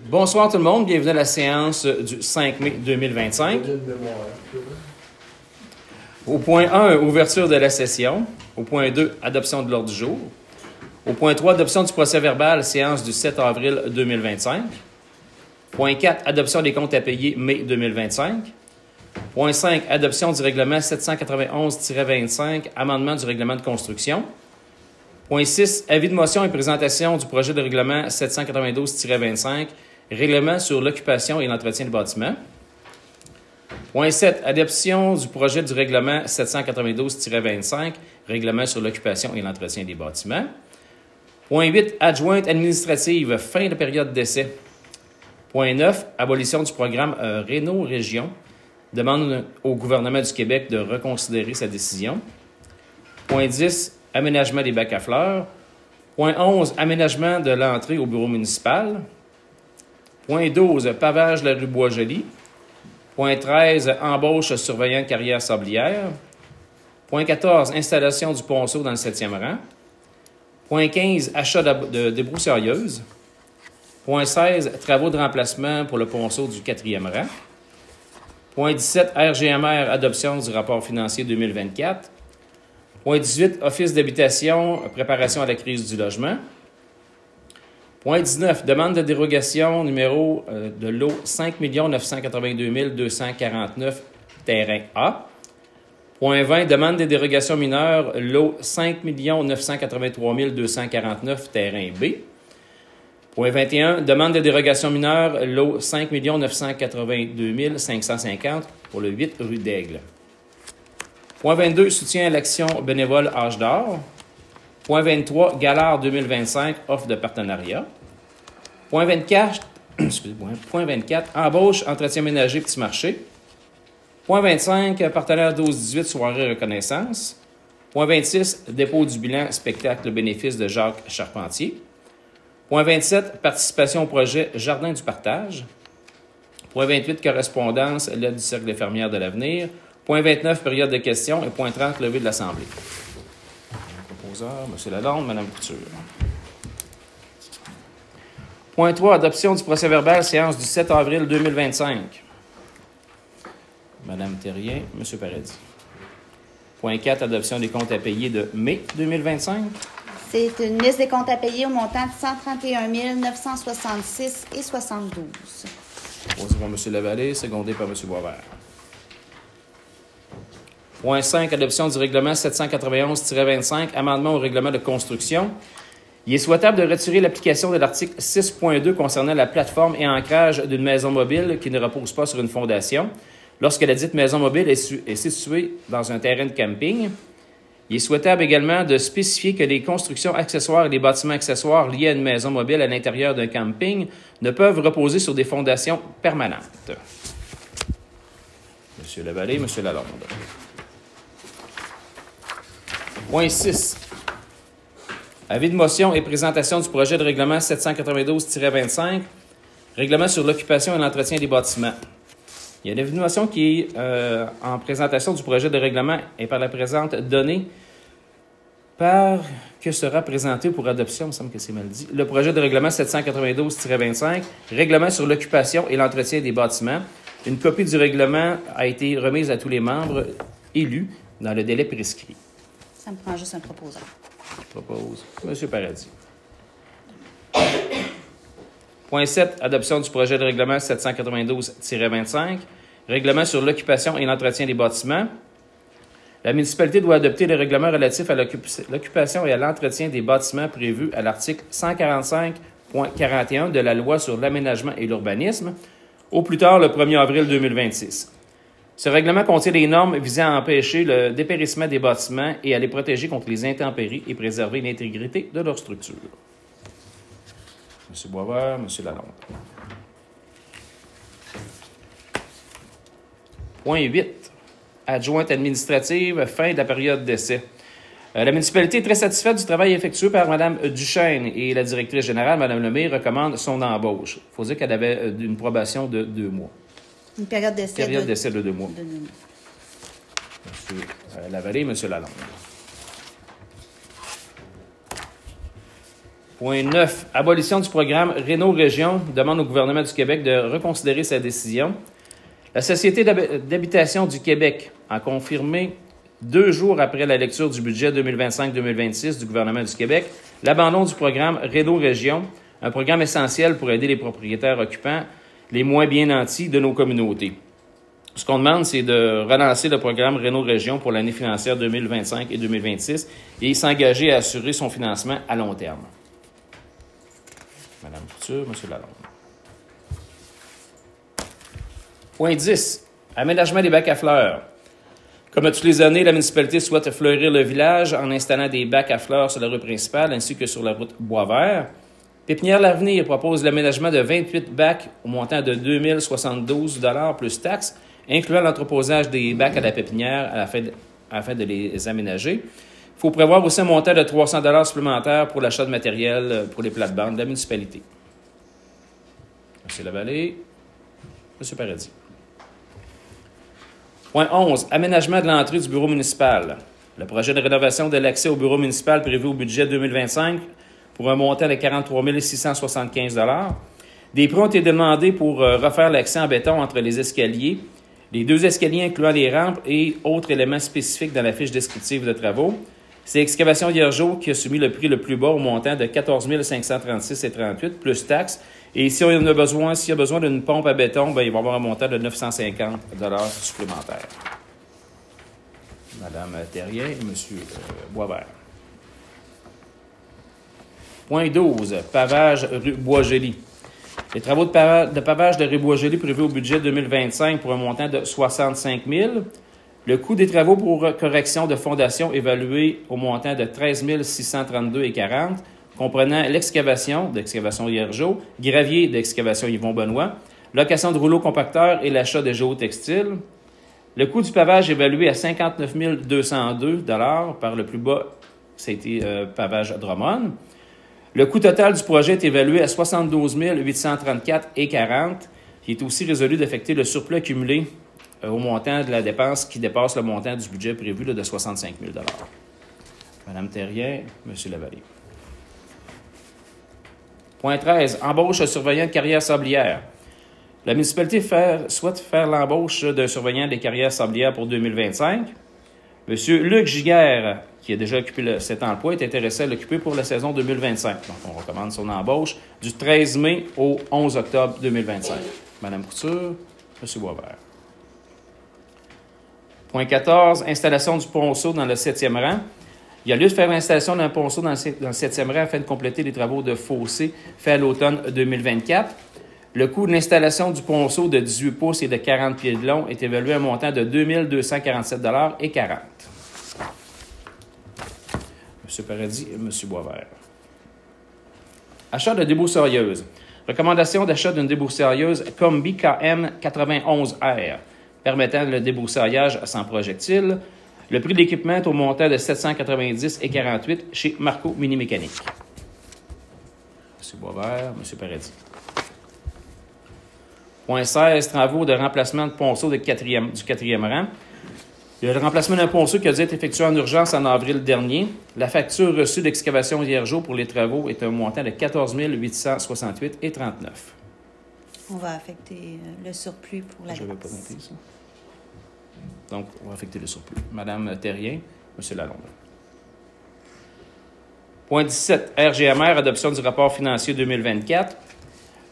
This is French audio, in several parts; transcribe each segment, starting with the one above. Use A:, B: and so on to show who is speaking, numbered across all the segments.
A: Bonsoir tout le monde, bienvenue à la séance du 5 mai 2025. Au point 1, ouverture de la session. Au point 2, adoption de l'ordre du jour. Au point 3, adoption du procès-verbal, séance du 7 avril 2025. Point 4, adoption des comptes à payer mai 2025. Point 5, adoption du règlement 791-25, amendement du règlement de construction. Point 6, avis de motion et présentation du projet de règlement 792-25, règlement sur l'occupation et l'entretien des bâtiments. Point 7, adoption du projet du règlement 792-25, règlement sur l'occupation et l'entretien des bâtiments. Point 8, adjointe administrative, fin de période d'essai. Point 9, abolition du programme Réno-Région. Demande au gouvernement du Québec de reconsidérer sa décision. Point 10, aménagement des bacs à fleurs. Point 11, aménagement de l'entrée au bureau municipal. Point 12, pavage de la rue Bois-Joli. Point 13, embauche surveillant de carrière sablière. Point 14, installation du ponceau dans le 7e rang. Point 15, achat de débroussailleuse. Point 16, travaux de remplacement pour le ponceau du 4e rang. Point 17, RGMR, adoption du rapport financier 2024. Point 18, Office d'habitation, préparation à la crise du logement. Point 19, demande de dérogation numéro de lot 5 982 249, terrain A. Point 20, demande de dérogation mineure, lot 5 983 249, terrain B. Point 21, demande de dérogation mineure, lot 5 982 550 pour le 8 rue d'Aigle. Point 22, soutien à l'action bénévole Âge d'or. Point 23, Galard 2025, offre de partenariat. Point 24, Point 24, embauche, entretien ménager, petit marché. Point 25, partenaire 12-18, soirée reconnaissance. Point 26, dépôt du bilan, spectacle bénéfice de Jacques Charpentier. Point 27, participation au projet Jardin du partage. Point 28, correspondance, l'aide du Cercle des fermières de l'avenir. Point 29, période de questions. Et point 30, levée de l'Assemblée. Proposeur, M. Lalonde, Mme Couture. Point 3, adoption du procès-verbal, séance du 7 avril 2025. Mme Thérien, M. Paradis. Point 4, adoption des comptes à payer de mai 2025.
B: C'est une liste des comptes à payer au montant de 131 966 et 72.
A: Proposé par M. Lavallée, secondé par M. Boisvert. Point 5, adoption du règlement 791-25, amendement au règlement de construction. Il est souhaitable de retirer l'application de l'article 6.2 concernant la plateforme et ancrage d'une maison mobile qui ne repose pas sur une fondation, lorsque la dite maison mobile est située dans un terrain de camping. Il est souhaitable également de spécifier que les constructions accessoires et les bâtiments accessoires liés à une maison mobile à l'intérieur d'un camping ne peuvent reposer sur des fondations permanentes. M. Lavallée, M. Lalonde. Point 6. Avis de motion et présentation du projet de règlement 792-25, règlement sur l'occupation et l'entretien des bâtiments. Il y a une avis de motion qui est en présentation du projet de règlement et par la présente donnée que sera présenté pour adoption, il me semble que c'est mal dit, le projet de règlement 792-25, règlement sur l'occupation et l'entretien des bâtiments. Une copie du règlement a été remise à tous les membres élus dans le délai prescrit.
B: Ça me prend juste un proposeur.
A: Je propose M. Paradis. Point 7, adoption du projet de règlement 792-25, règlement sur l'occupation et l'entretien des bâtiments. La municipalité doit adopter le règlement relatif à l'occupation et à l'entretien des bâtiments prévu à l'article 145.41 de la Loi sur l'aménagement et l'urbanisme, au plus tard le 1er avril 2026. Ce règlement contient des normes visant à empêcher le dépérissement des bâtiments et à les protéger contre les intempéries et préserver l'intégrité de leur structure. M. Boisvert, M. Lalonde. Point 8. Adjointe administrative, fin de la période d'essai. La municipalité est très satisfaite du travail effectué par Mme Duchesne et la directrice générale, Mme Lemay, recommande son embauche. Il faut dire qu'elle avait une probation de 2 mois.
B: Une période d'essai
A: de 2 mois. M. Lavallée, M. Lalonde. Point 9. Abolition du programme Réno-Région demande au gouvernement du Québec de reconsidérer sa décision. La Société d'habitation du Québec a confirmé 2 jours après la lecture du budget 2025-2026 du gouvernement du Québec l'abandon du programme Réno-Région, un programme essentiel pour aider les propriétaires occupants les moins bien nantis de nos communautés. Ce qu'on demande, c'est de relancer le programme Réno-Région pour l'année financière 2025 et 2026 et s'engager à assurer son financement à long terme. Madame Couture, M. Lalonde. Point 10. Aménagement des bacs à fleurs. Comme à toutes les années, la municipalité souhaite fleurir le village en installant des bacs à fleurs sur la rue principale ainsi que sur la route Boisvert. Pépinière L'Avenir propose l'aménagement de 28 bacs au montant de 2 072 $ plus taxes, incluant l'entreposage des bacs à la pépinière afin de les aménager. Il faut prévoir aussi un montant de 300 $ supplémentaires pour l'achat de matériel pour les plates-bandes de la municipalité. M. Lavallée, M. Paradis. Point 11. Aménagement de l'entrée du bureau municipal. Le projet de rénovation de l'accès au bureau municipal prévu au budget 2025 pour un montant de 43 675 $. Des prêts ont été demandés pour refaire l'accès en béton entre les escaliers, les 2 escaliers incluant les rampes et autres éléments spécifiques dans la fiche descriptive de travaux. C'est Excavation Hiergeau qui a soumis le prix le plus bas au montant de 14 536,38 plus taxes. Et s'il y a besoin d'une pompe à béton, bien, il va y avoir un montant de 950 $ supplémentaires. Madame Terrien et M. Boisvert. Point 12. Pavage rue Boisjoli. Les travaux de pavage de rue Boisjoli prévus au budget 2025 pour un montant de 65 000 $. Le coût des travaux pour correction de fondation évalué au montant de 13 632,40 $, comprenant l'excavation d'Excavation Hiergeau, gravier d'Excavation Yvon Benoît, location de rouleaux compacteurs et l'achat de géotextiles. Le coût du pavage évalué à 59 202 $ par le plus bas, c'était Pavage Drummond. Le coût total du projet est évalué à 72 834,40 $, qui est aussi résolu d'affecter le surplus accumulé au montant de la dépense qui dépasse le montant du budget prévu de 65 000 $. Madame Terrien, M. Lavallée. Point 13. Embauche de surveillant de carrière sablière. La municipalité souhaite faire l'embauche d'un surveillant des carrières sablières pour 2025. M. Luc Giguère, qui a déjà occupé cet emploi, est intéressé à l'occuper pour la saison 2025. Donc, on recommande son embauche du 13 mai au 11 octobre 2025. Madame Couture, M. Boisvert. Point 14. Installation du ponceau dans le 7e rang. Il y a lieu de faire l'installation d'un ponceau dans le 7e rang afin de compléter les travaux de fossé faits à l'automne 2024. Le coût de l'installation du ponceau de 18 pouces et de 40 pieds de long est évalué à un montant de 2 247,40 $. M. Paradis et M. Boisvert. Achat de débroussailleuse. Recommandation d'achat d'une débroussailleuse Combi KM 91R permettant le débroussaillage sans projectile. Le prix de l'équipement est au montant de 790,48 $ chez Marco Mini Mécanique. M. Boisvert, M. Paradis. Point 16. Travaux de remplacement de ponceau du 4e rang. Le remplacement d'un ponceau qui a dû être effectué en urgence en avril dernier. La facture reçue d'Excavation Hiergeau pour les travaux est un montant de 14 868,39 $.
B: On va affecter le surplus pour la
A: Je n'avais pas noté ça. Donc, on va affecter le surplus. Madame Terrien, M. Lalonde. Point 17. RGMR, adoption du rapport financier 2024.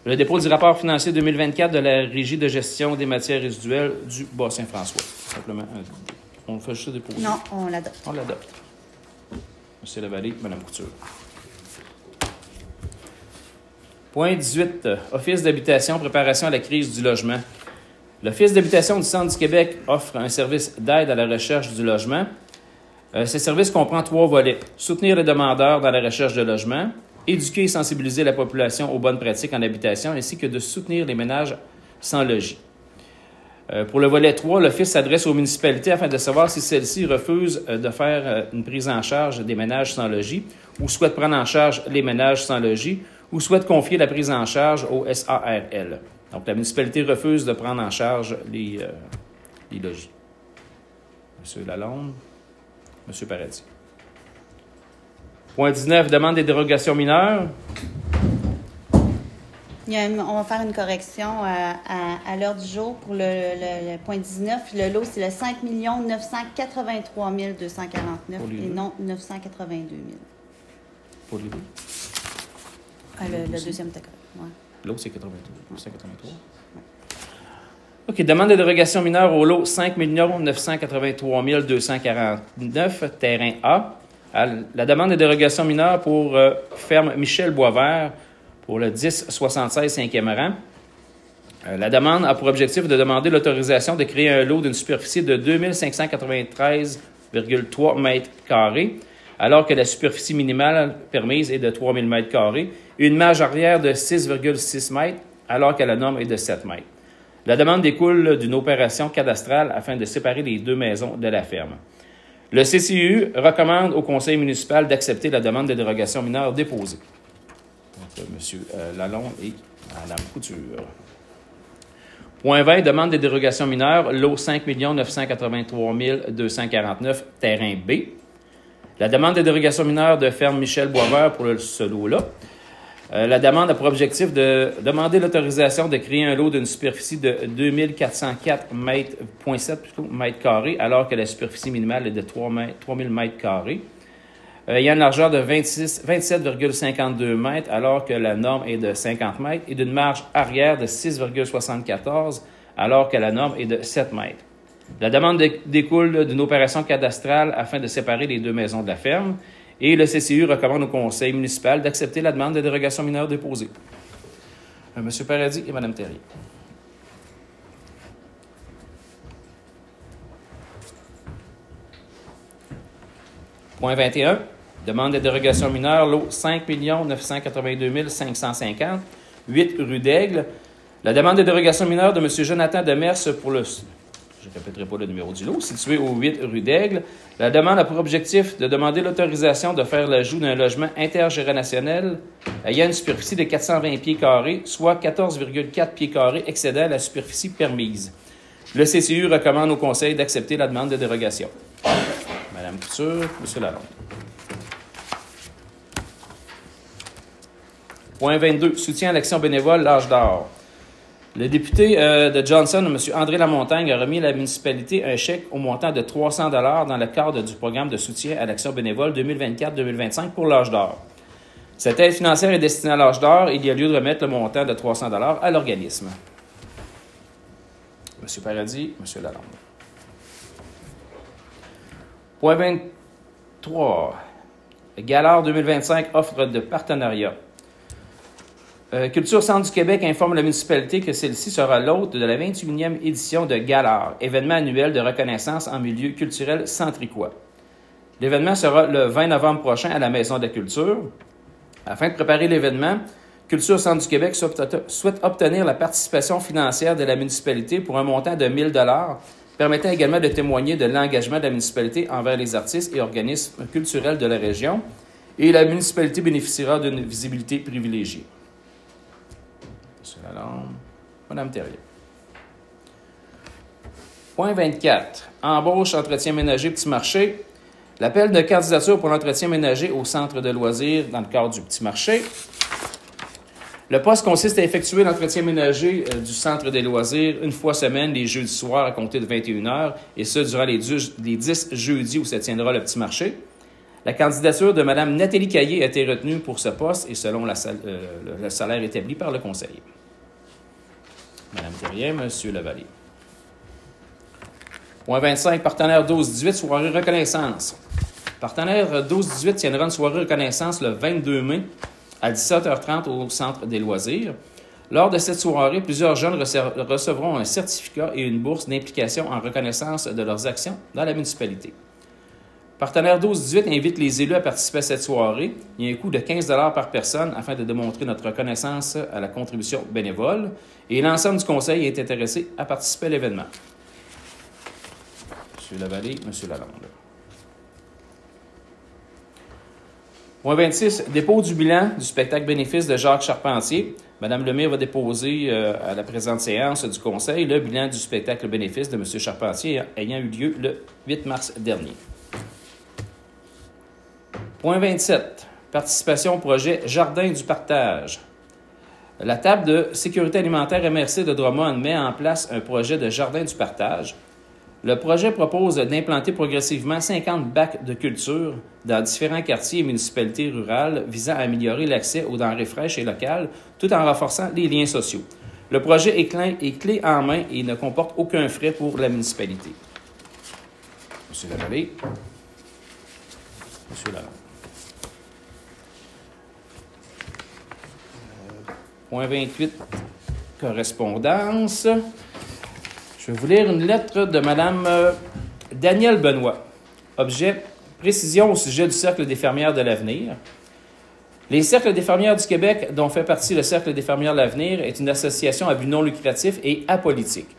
A: Le dépôt du rapport financier 2024 de la Régie de gestion des matières résiduelles du Bas-Saint-François. Simplement, on le fait juste déposer.
B: Non, on l'adopte.
A: On l'adopte. M. Lavallée, Mme Couture. Point 18. Office d'habitation, préparation à la crise du logement. L'Office d'habitation du Centre du Québec offre un service d'aide à la recherche du logement. Ce service comprend 3 volets. Soutenir les demandeurs dans la recherche de logement, éduquer et sensibiliser la population aux bonnes pratiques en habitation, ainsi que de soutenir les ménages sans logis. Pour le volet 3, l'Office s'adresse aux municipalités afin de savoir si celles-ci refusent de faire une prise en charge des ménages sans logis ou souhaitent prendre en charge les ménages sans logis ou souhaitent confier la prise en charge au SARL. Donc, la municipalité refuse de prendre en charge les logis. M. Lalonde, M. Paradis. Point 19, demande des dérogations mineures.
B: On va faire une correction à l'heure du jour pour le point 19. Le lot, c'est le 5 983 249 et non 982 000.
A: Pour les deux.
B: Le deuxième était correct. Ouais.
A: L'autre, c'est 83. 183. OK. Demande de dérogation mineure au lot 5 983 249, terrain A. La demande de dérogation mineure pour ferme Michel Boisvert pour le 1076 5e rang. La demande a pour objectif de demander l'autorisation de créer un lot d'une superficie de 2593,3 mètres carrés, alors que la superficie minimale permise est de 3000 mètres carrés, une marge arrière de 6,6 mètres, alors que la norme est de 7 mètres. La demande découle d'une opération cadastrale afin de séparer les deux maisons de la ferme. Le CCU recommande au conseil municipal d'accepter la demande de dérogation mineure déposée. Donc, M. Lalonde et Mme Couture. Point 20, demande de dérogation mineure, lot 5 983 249, terrain B. La demande de dérogation mineure de ferme Michel Boisvert pour ce lot-là. La demande a pour objectif de demander l'autorisation de créer un lot d'une superficie de 2404,7 mètres carrés, alors que la superficie minimale est de 3000 mètres carrés. Il y a une largeur de 27,52 mètres, alors que la norme est de 50 mètres, et d'une marge arrière de 6,74, alors que la norme est de 7 mètres. La demande découle d'une opération cadastrale afin de séparer les deux maisons de la ferme, et le CCU recommande au conseil municipal d'accepter la demande de dérogation mineure déposée. M. Paradis et Mme Terrier. Point 21. Demande de dérogation mineure, lot 5 982 550, 8 rue d'Aigle. La demande de dérogation mineure de M. Jonathan Demers pour le... Je ne répéterai pas le numéro du lot, situé au 8 rue d'Aigle. La demande a pour objectif de demander l'autorisation de faire l'ajout d'un logement intergénérationnel ayant une superficie de 420 pieds carrés, soit 14,4 pieds carrés excédant la superficie permise. Le CCU recommande au conseil d'accepter la demande de dérogation. Mme Couture, M. Lalonde. Point 22. Soutien à l'action bénévole, l'âge d'or. Le député de Johnson, M. André Lamontagne, a remis à la municipalité un chèque au montant de 300 $ dans le cadre du programme de soutien à l'action bénévole 2024-2025 pour l'âge d'or. Cette aide financière est destinée à l'âge d'or et il y a lieu de remettre le montant de 300 $ à l'organisme. M. Paradis, M. Lalonde. Point 23. Galard 2025 offre de partenariat. Culture Centre du Québec informe la municipalité que celle-ci sera l'hôte de la 21e édition de Galard, événement annuel de reconnaissance en milieu culturel centricois. L'événement sera le 20 novembre prochain à la Maison de la Culture. Afin de préparer l'événement, Culture Centre du Québec souhaite obtenir la participation financière de la municipalité pour un montant de 1 000 $, permettant également de témoigner de l'engagement de la municipalité envers les artistes et organismes culturels de la région, et la municipalité bénéficiera d'une visibilité privilégiée. Lalonde. Mme Terrier. Point 24. Embauche, entretien ménager, petit marché. L'appel de candidature pour l'entretien ménager au centre de loisirs dans le cadre du petit marché. Le poste consiste à effectuer l'entretien ménager du centre des loisirs une fois semaine, les jeudis soirs à compter de 21 h, et ce, durant les 10 jeudis où se tiendra le petit marché. La candidature de Mme Nathalie Caillé a été retenue pour ce poste et selon le salaire établi par le conseil. Mme Terrien, M. Lavallée. Point 25, partenaire 12-18, soirée reconnaissance. Partenaire 12-18 tiendra une soirée reconnaissance le 22 mai à 17h30 au Centre des loisirs. Lors de cette soirée, plusieurs jeunes recevront un certificat et une bourse d'implication en reconnaissance de leurs actions dans la municipalité. Partenaire 12-18 invite les élus à participer à cette soirée. Il y a un coût de 15 $ par personne afin de démontrer notre reconnaissance à la contribution bénévole. Et l'ensemble du conseil est intéressé à participer à l'événement. M. Lavallée, M. Lalonde. Point 26. Dépôt du bilan du spectacle bénéfice de Jacques Charpentier. Mme Lemire va déposer à la présente séance du conseil le bilan du spectacle bénéfice de M. Charpentier ayant eu lieu le 8 mars dernier. Point 27. Participation au projet Jardin du partage. La table de sécurité alimentaire MRC de Drummond met en place un projet de Jardin du partage. Le projet propose d'implanter progressivement 50 bacs de culture dans différents quartiers et municipalités rurales visant à améliorer l'accès aux denrées fraîches et locales tout en renforçant les liens sociaux. Le projet est clé en main et ne comporte aucun frais pour la municipalité. Monsieur Lavallée. Monsieur Lalonde. Point 28, correspondance. Je vais vous lire une lettre de Mme Danielle Benoît. Objet, précision au sujet du Cercle des fermières de l'avenir. Les Cercles des fermières du Québec, dont fait partie le Cercle des fermières de l'avenir, est une association à but non lucratif et apolitique.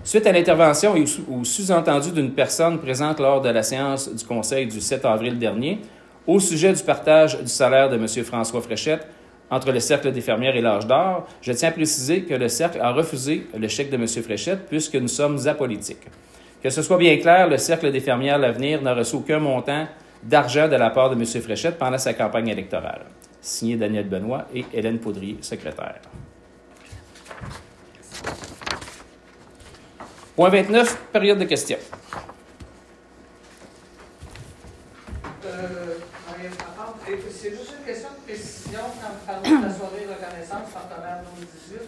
A: Suite à l'intervention et au sous-entendu d'une personne présente lors de la séance du Conseil du 7 avril dernier, au sujet du partage du salaire de M. François Fréchette entre le Cercle des fermières et l'Âge d'or, je tiens à préciser que le Cercle a refusé le chèque de M. Fréchette puisque nous sommes apolitiques. Que ce soit bien clair, le Cercle des fermières L'Avenir n'a reçu aucun montant d'argent de la part de M. Fréchette pendant sa campagne électorale. Signé Daniel Benoît et Hélène Poudrier, secrétaire. Point 29, période de questions.
C: C'est juste une question de précision quand vous parlez de la soirée reconnaissance partenaire 2018.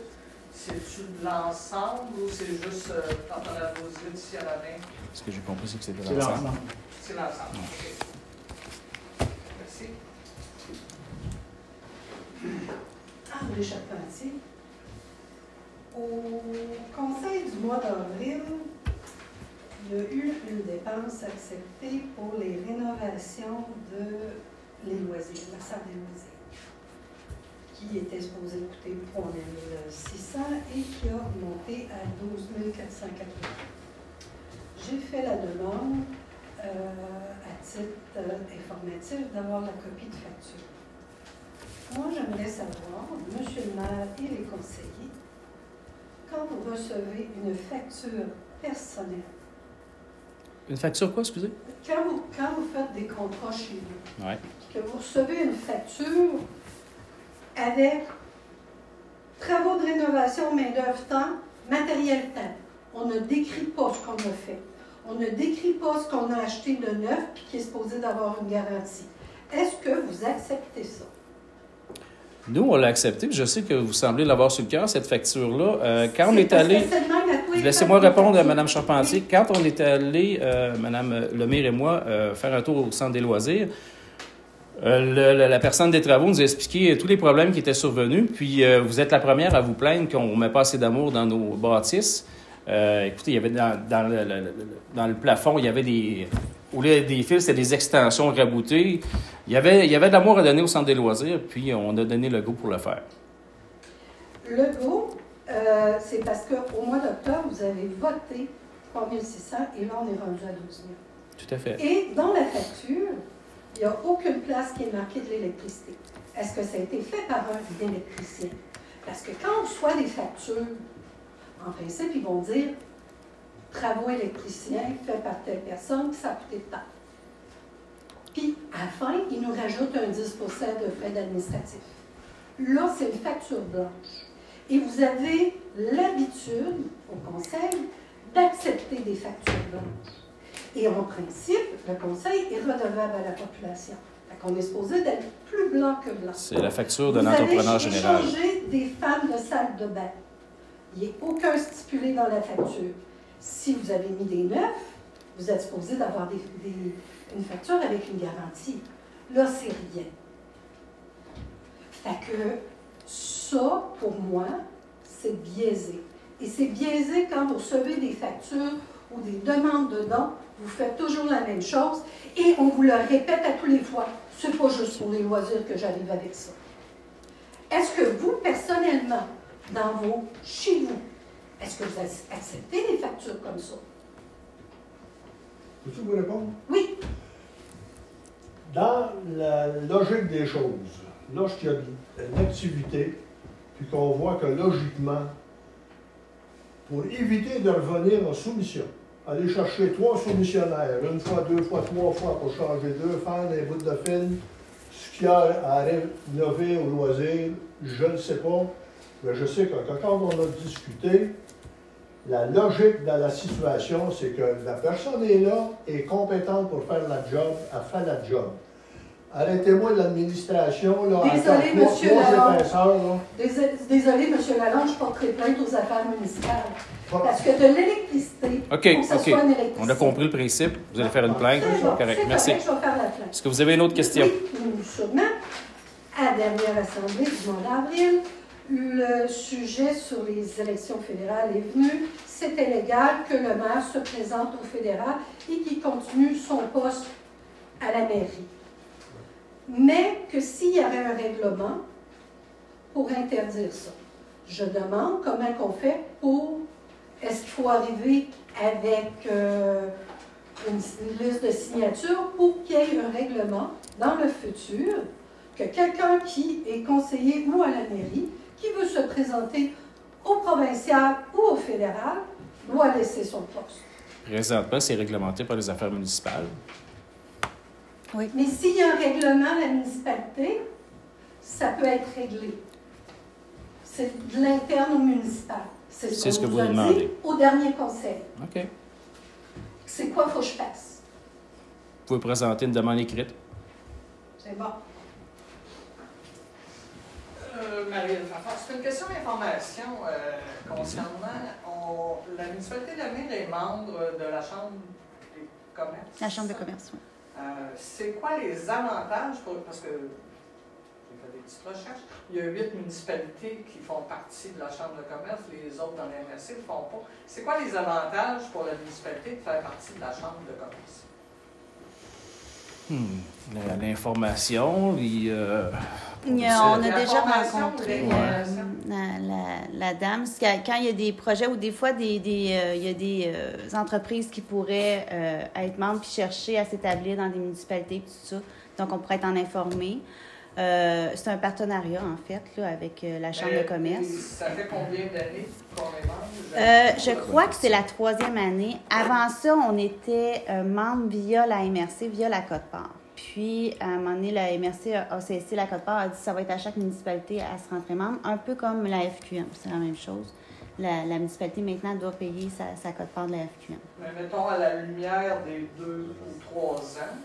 C: C'est-tu de l'ensemble ou c'est juste partenaire 2018 ici à la main?
A: Ce que j'ai compris, c'est que c'était l'ensemble.
C: C'est l'ensemble. OK. Merci.
D: André Charpentier. Au conseil du mois d'avril, il y a eu une dépense acceptée pour les rénovations de les loisirs, la salle des loisirs, qui était supposée coûter 3 600 et qui a monté à 12 480. J'ai fait la demande à titre informatif d'avoir la copie de facture. Moi, j'aimerais savoir, M. le maire et les conseillers, quand vous recevez une facture personnelle.
A: Une facture quoi, excusez?
D: Quand vous faites des contrats chez vous,
A: Ouais.
D: que vous recevez une facture avec travaux de rénovation, main-d'œuvre temps, matériel temps. On ne décrit pas ce qu'on a fait. On ne décrit pas ce qu'on a acheté de neuf et qui est supposé d'avoir une garantie. Est-ce que vous acceptez ça?
A: Nous, on l'a accepté, puis je sais que vous semblez l'avoir sur le cœur, cette facture-là. Quand on est allé... Laissez-moi répondre à Mme Charpentier.
D: Oui.
A: Quand on est allé, Mme Lemire et moi, faire un tour au Centre des loisirs, la personne des travaux nous a expliqué tous les problèmes qui étaient survenus, puis vous êtes la première à vous plaindre qu'on ne met pas assez d'amour dans nos bâtisses. Écoutez, il y avait dans le plafond, il y avait des... Au lieu des fils, c'était des extensions raboutées. Il y avait de l'amour à donner au Centre des loisirs, puis on a donné le go pour le faire.
D: Le go, c'est parce qu'au mois d'octobre, vous avez voté 3 600 et là, on est rendu à 12 000.
A: Tout à fait.
D: Et dans la facture, il n'y a aucune place qui est marquée de l'électricité. Est-ce que ça a été fait par un électricien? Parce que quand on reçoit des factures, en principe, ils vont dire travaux électriciens faits par telle personne, puis ça a coûté tant. Puis, à la fin, ils nous rajoutent un 10 % de frais administratifs. Là, c'est une facture blanche. Et vous avez l'habitude, au conseil, d'accepter des factures blanches. Et en principe, le conseil est redevable à la population. Fait qu'on est supposé d'être plus blanc que blanc.
A: C'est la facture de l'entrepreneur général.
D: Vous avez échangé des femmes de salle de bain. Il n'y a aucun stipulé dans la facture. Si vous avez mis des neufs, vous êtes supposé d'avoir une facture avec une garantie. Là, c'est rien. Fait que ça, pour moi, c'est biaisé. Et c'est biaisé quand vous recevez des factures ou des demandes de dons, vous faites toujours la même chose et on vous le répète à tous les fois. C'est pas juste pour les loisirs que j'arrive avec ça. Est-ce que vous, personnellement, chez vous, est-ce que vous acceptez des factures comme ça?
E: Peux-tu vous répondre?
D: Oui.
E: Dans la logique des choses, lorsqu'il y a une activité, puis qu'on voit que logiquement, pour éviter de revenir en soumission, aller chercher 3 soumissionnaires, 1 fois, 2 fois, 3 fois pour changer 2, faire des bouts de film, ce ce qu'il y a à rénover au loisir, je ne sais pas. Mais je sais que quand on a discuté, la logique dans la situation, c'est que la personne est là, est compétente pour faire la job, elle fait la job. Arrêtez-moi de l'administration, là,
D: Désolé, monsieur Lalonde.
E: Là.
D: Désolé, monsieur Lalonde, je porterai plainte aux affaires municipales. Parce que de l'électricité,
A: OK,
D: faut que ça
A: OK.
D: soit une électricité.
A: On a compris le principe. Vous allez faire une plainte.
D: C'est bon,
A: Correct.
D: c'est
A: Merci.
D: correct, je vais faire la plainte.
A: Est-ce que vous avez une autre question?
D: Oui, sûrement. À la dernière assemblée du mois d'avril, le sujet sur les élections fédérales est venu. C'était légal que le maire se présente au fédéral et qu'il continue son poste à la mairie. Mais que s'il y avait un règlement pour interdire ça. Je demande comment on fait pour... Est-ce qu'il faut arriver avec une liste de signatures pour qu'il y ait un règlement dans le futur que quelqu'un qui est conseiller ou à la mairie, qui veut se présenter au provincial ou au fédéral, doit laisser son poste.
A: Présentement, c'est réglementé par les affaires municipales.
B: Oui.
D: Mais s'il y a un règlement à la municipalité, ça peut être réglé. C'est de l'interne au municipal. C'est ce qu'on
A: vous
D: nous a
A: demandez.
D: dit au dernier conseil.
A: OK.
D: C'est quoi qu'il faut que je fasse?
A: Vous pouvez présenter une demande écrite.
D: C'est bon.
C: Marie-Hélène Fafard, c'est une question d'information concernant la municipalité de Lamine est membre de la Chambre des commerces.
B: La Chambre de commerce, oui.
C: C'est quoi les avantages parce que j'ai fait des petites recherches, il y a 8 municipalités qui font partie de la Chambre de commerce, les autres dans la MRC ne le font pas. C'est quoi les avantages pour la municipalité de faire partie de la Chambre de commerce?
A: L'information,
B: On a déjà rencontré
C: l'information.
B: la dame. Quand il y a des projets ou des fois, il y a des entreprises qui pourraient être membres puis chercher à s'établir dans des municipalités, tout ça. Donc, on pourrait être en informé. C'est un partenariat, en fait, là, avec la Chambre de commerce.
C: Ça fait combien d'années qu'on est membre?
B: Je crois que c'est la 3e année. Avant ça, on était membre via la MRC, via la Côte-Part. Puis, à un moment donné, la MRC a cessé la Côte-Part, a dit que ça va être à chaque municipalité à se rentrer membre, un peu comme la FQM, c'est la même chose. La municipalité, maintenant, doit payer sa Côte-Part de la FQM.
C: Mais mettons, à la lumière des 2 ou 3 ans,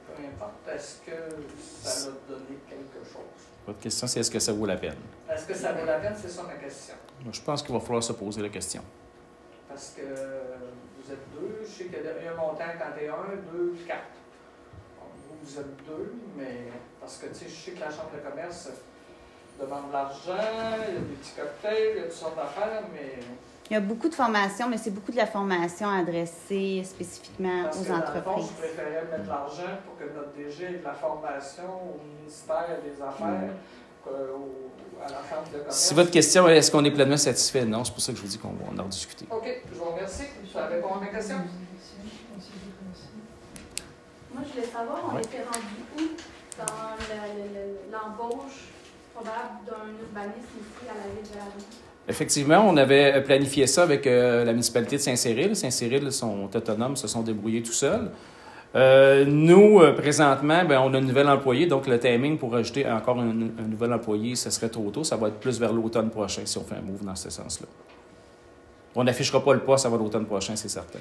C: peu importe, est-ce que ça a donné quelque chose?
A: votre question, c'est est-ce que ça vaut la peine?
C: Est-ce que ça vaut la peine? C'est ça ma question.
A: Moi, je pense qu'il va falloir se poser la question.
C: Parce que vous êtes 2, je sais qu'il y a un montant quand t'es 1, 2, 4. Vous êtes 2, mais parce que tu sais, je sais que la Chambre de commerce demande de l'argent, il y a des petits cocktails, il y a toutes sortes d'affaires, mais...
B: Il y a beaucoup de formations, mais c'est beaucoup de la formation adressée spécifiquement
C: Parce
B: aux
C: que dans le fond,
B: entreprises.
C: je préférais mettre l'argent pour que notre DG ait de la formation au ministère des Affaires, à la Chambre de commerce.
A: Si votre question est est-ce qu'on est pleinement satisfait? Non, c'est pour ça que je vous dis qu'on va en rediscuter.
C: OK, je vous remercie. Ça répond à ma question.
F: Moi, je voulais savoir, on était rendu où dans l'embauche probable d'un urbaniste ici à la ville de la Rue?
A: Effectivement, on avait planifié ça avec la municipalité de Saint-Cyril. Saint-Cyril sont autonomes, se sont débrouillés tout seuls. Nous, présentement, on a un nouvel employé, donc le timing pour ajouter encore un nouvel employé, ce serait trop tôt. Ça va être plus vers l'automne prochain si on fait un move dans ce sens-là. On n'affichera pas le poste avant l'automne prochain, c'est certain.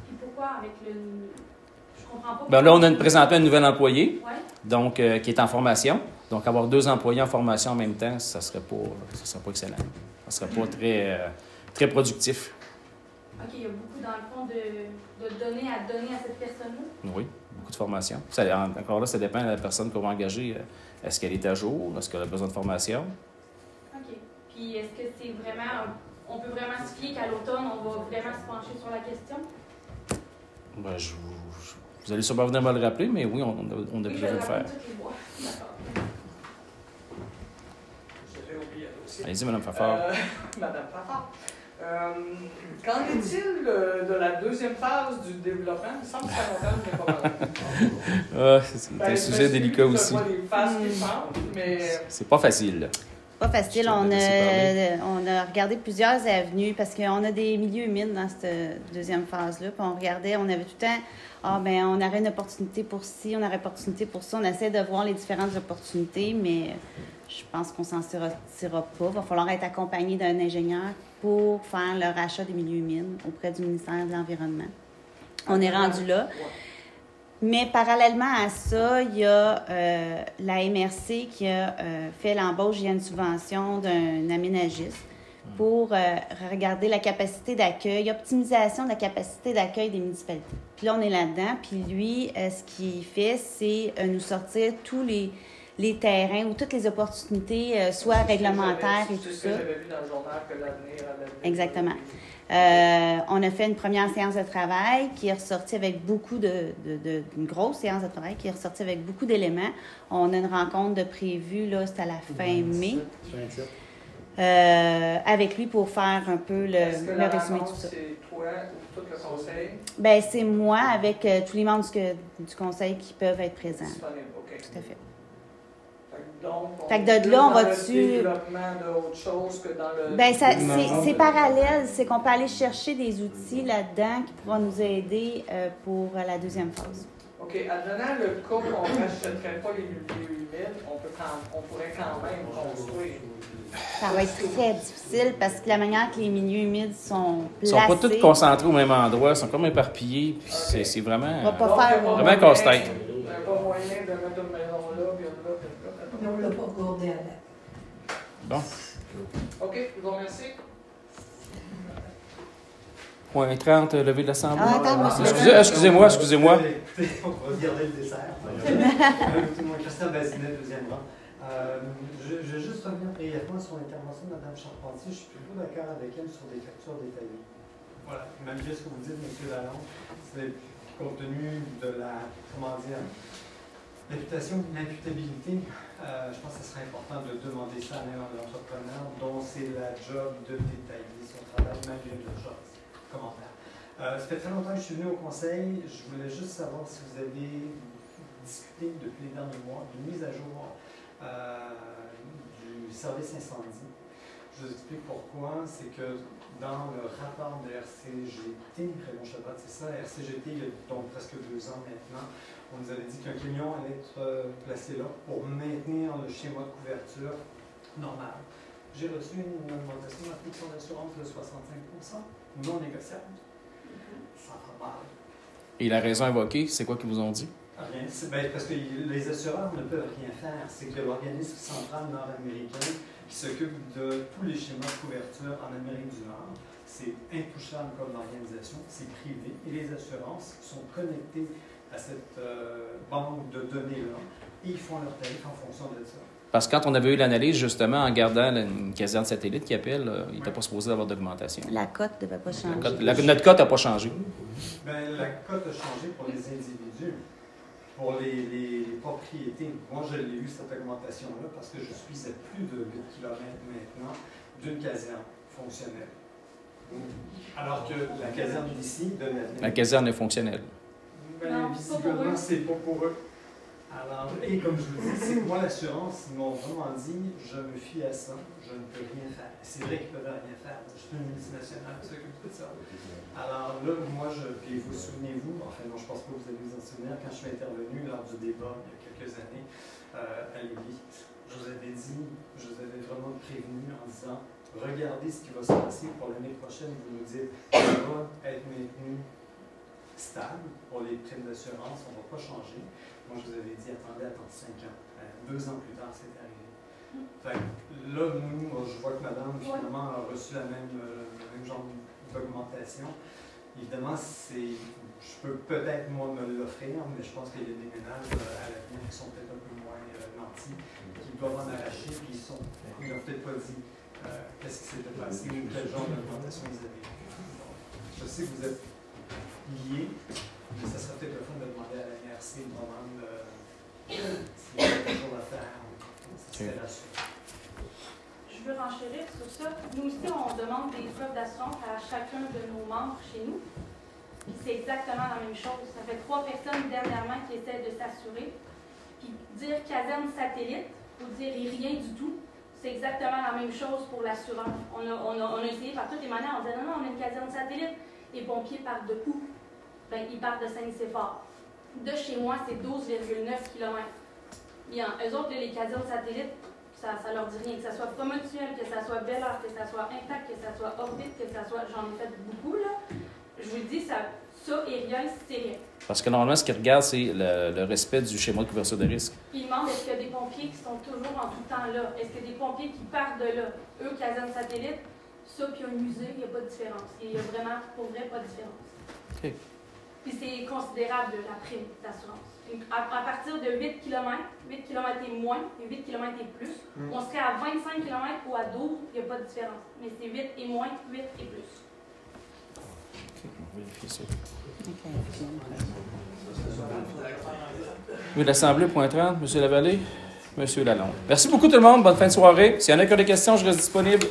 F: Puis pourquoi avec le... Je comprends pas.
A: Là, on a présenté un nouvel employé,
F: Ouais.
A: donc, qui est en formation. Donc, avoir 2 employés en formation en même temps, ça ne serait pas excellent. Ça ne serait pas très productif.
F: OK, il y a beaucoup, dans le fond, de données à donner à cette personne-là?
A: Oui, beaucoup de formation. Encore là, ça dépend de la personne qu'on va engager. Est-ce qu'elle est à jour? Est-ce qu'elle a besoin de formation?
F: OK. Puis est-ce que c'est vraiment... On peut vraiment se fier qu'à l'automne, on va vraiment se pencher sur la question?
A: Vous allez sûrement venir me le rappeler, mais oui, on a besoin de le faire.
F: Toutes les voies. D'accord.
C: J'avais oublié aussi.
A: Allez-y, Mme Fafard.
C: Madame Fafard. Qu'en est-il de la deuxième phase du développement? Il me semble que ça longtemps, mais pas mal.
A: C'est un sujet délicat aussi.
C: Ce pas les phases qui changent, mais...
A: C'est pas facile.
B: Pas facile.
A: Je te laisse
B: On a regardé plusieurs avenues parce qu'on a des milieux humides dans cette deuxième phase-là. Puis on regardait, on avait tout le temps, on aurait une opportunité pour ci, on aurait une opportunité pour ça. On essaie de voir les différentes opportunités, mais je pense qu'on s'en sortira pas. Il va falloir être accompagné d'un ingénieur pour faire le rachat des milieux humides auprès du ministère de l'Environnement. On est rendu là. Mais parallèlement à ça, il y a la MRC qui a fait l'embauche via une subvention d'un aménagiste pour regarder la capacité d'accueil, optimisation de la capacité d'accueil des municipalités. Puis là, on est là-dedans. Puis lui, ce qu'il fait, c'est nous sortir tous les terrains ou toutes les opportunités, soit réglementaires et tout ça.
C: C'est ce que j'avais vu dans le journal que l'avenir allait...
B: Exactement. On a fait une première séance de travail qui est ressortie avec beaucoup une grosse séance de travail qui est ressortie avec beaucoup d'éléments. On a une rencontre de prévue, là, c'est à la fin mai, avec lui pour faire un peu le résumé de tout ça.
C: C'est toi ou tout le conseil?
B: Bien, c'est moi avec tous les membres du conseil qui peuvent être présents.
C: Disponible, OK.
B: Tout à fait.
C: Fait
B: que de là, on va
C: dans
B: dessus.
C: le développement d'autre chose que dans le...
B: Bien, c'est parallèle. C'est qu'on peut aller chercher des outils là-dedans qui pourront nous aider pour la deuxième phase.
C: OK. Advenant le cas qu'on n'achèterait pas les milieux humides, on pourrait quand même construire.
B: Ça va être très difficile parce que la manière que les milieux humides sont placés...
A: Ils ne sont pas tous concentrés au même endroit, ils sont comme éparpillés. Puis c'est vraiment...
B: On va pas faire...
A: Vraiment casse-tête.
C: Il n'y a pas moyen de mettre une maison là, puis une là, puis une là.
D: Mais on ne l'a pas gourdé à date.
A: Bon.
C: OK, je vous remercie.
A: Point 30, levé de l'Assemblée.
B: Ah, attends, monsieur.
A: Excusez-moi.
G: Écoutez, on va regarder le dessert. Moi, Christian Bazinet, deuxième rang. Je vais juste revenir brièvement sur l'intervention de Mme Charpentier. Je suis plutôt d'accord avec elle sur des factures détaillées. Voilà, malgré ce que vous dites, M. Lalonde, c'est compte tenu de la, l'imputabilité, je pense que ce serait important de demander ça à l'entrepreneur, dont c'est la job de détailler son travail malgré l'urgence. Commentaire. Ça fait très longtemps que je suis venu au conseil. Je voulais juste savoir si vous avez discuté depuis les derniers mois d'une mise à jour du service incendie. Je vous explique pourquoi. C'est que dans le rapport de RCGT, Raymond Chabot, c'est ça, RCGT, il y a donc presque 2 ans maintenant, on nous avait dit qu'un camion allait être placé là pour maintenir le schéma de couverture normal. J'ai reçu une augmentation de la fonction d'assurance de 65%, non négociable. Ça va mal.
A: Et la raison invoquée, c'est quoi qu'ils vous ont dit?
G: Rien. Parce que les assureurs ne peuvent rien faire. C'est que l'organisme central nord-américain qui s'occupe de tous les schémas de couverture en Amérique du Nord, c'est intouchable comme organisation, c'est privé, et les assurances sont connectées à cette banque de données-là, et ils font leur tarif en fonction de ça.
A: Parce que quand on avait eu l'analyse, justement, en gardant une caserne satellite qui appelle, il n'était pas supposé avoir d'augmentation.
B: La cote ne devait pas changer.
A: Notre cote n'a pas changé.
G: Bien, la cote a changé pour les individus. Pour les propriétés, moi je l'ai eu cette augmentation-là parce que je suis à plus de 8 km maintenant d'une caserne fonctionnelle. Alors que la caserne d'ici devait être...
A: La caserne est fonctionnelle.
G: Ben, visiblement, c'est pas pour eux. Alors, et comme je vous dis, c'est que moi, l'assurance, ils m'ont vraiment dit, je me fie à ça, je ne peux rien faire. C'est vrai qu'ils ne peuvent rien faire. Je suis une multinationale qui s'occupe de ça. Alors là, moi, puis vous souvenez-vous, enfin non, je ne pense pas que vous allez vous en souvenir, quand je suis intervenu lors du débat il y a quelques années à Lévis, je vous avais dit, je vous avais vraiment prévenu en disant, regardez ce qui va se passer pour l'année prochaine, vous nous dites, ça va être maintenu stable pour les primes d'assurance, on ne va pas changer. Moi, je vous avais dit, attendez 5 ans. 2 ans plus tard, c'est arrivé. Fait que là, nous, je vois que madame, finalement, a reçu le même genre d'augmentation. Évidemment, je peux peut-être, moi, me l'offrir, mais je pense qu'il y a des ménages à l'avenir qui sont peut-être un peu moins nantis, qui doivent en arracher, puis ils n'ont peut-être pas dit qu'est-ce qui s'était passé ou quel genre d'augmentation ils avaient. Je sais que vous êtes liés, mais ça serait peut-être le fun de demander à la MRC de demande s'il y a quelque chose à faire. C'est rassurant.
F: Je veux renchérir sur ça. Nous aussi, on demande des preuves d'assurance à chacun de nos membres chez nous. Puis c'est exactement la même chose. Ça fait 3 personnes dernièrement qui essaient de s'assurer. Puis dire caserne satellite, ou dire rien du tout, c'est exactement la même chose pour l'assurance. On a essayé par toutes les manières. On disait non, on a une caserne satellite. Les pompiers partent de où? Ben, ils partent de Saint-Nicéphore. De chez moi, c'est 12,9 km. Eux autres, là, les casernes satellites, ça leur dit rien. Que ça soit Promotuel, que ça soit Bel Air, que ça soit Intact, que ça soit Orbit, que ça soit. J'en ai fait beaucoup, là. Je vous le dis, ça et rien, c'est rien.
A: Parce que normalement, ce qu'ils regardent, c'est le respect du schéma de couverture de risque.
F: Puis ils demandent est-ce qu'il y a des pompiers qui sont toujours en tout temps là? Est-ce qu'il y a des pompiers qui partent de là? Eux, caserne satellite, ça, puis un musée, il n'y a pas de différence. Il n'y a vraiment, pour vrai, pas de différence.
A: OK.
F: Puis c'est considérable, la prime d'assurance. À partir de 8 km, 8 km et moins, et 8 km et plus, on serait à 25 km ou à 12, il n'y a pas de différence. Mais c'est 8 et moins, 8 et plus.
A: OK, on va vérifier ça. Oui, l'Assemblée, point 30, M. Lavallée, M. Lalonde. Merci beaucoup tout le monde, bonne fin de soirée. S'il y en a qui ont des questions, je reste disponible.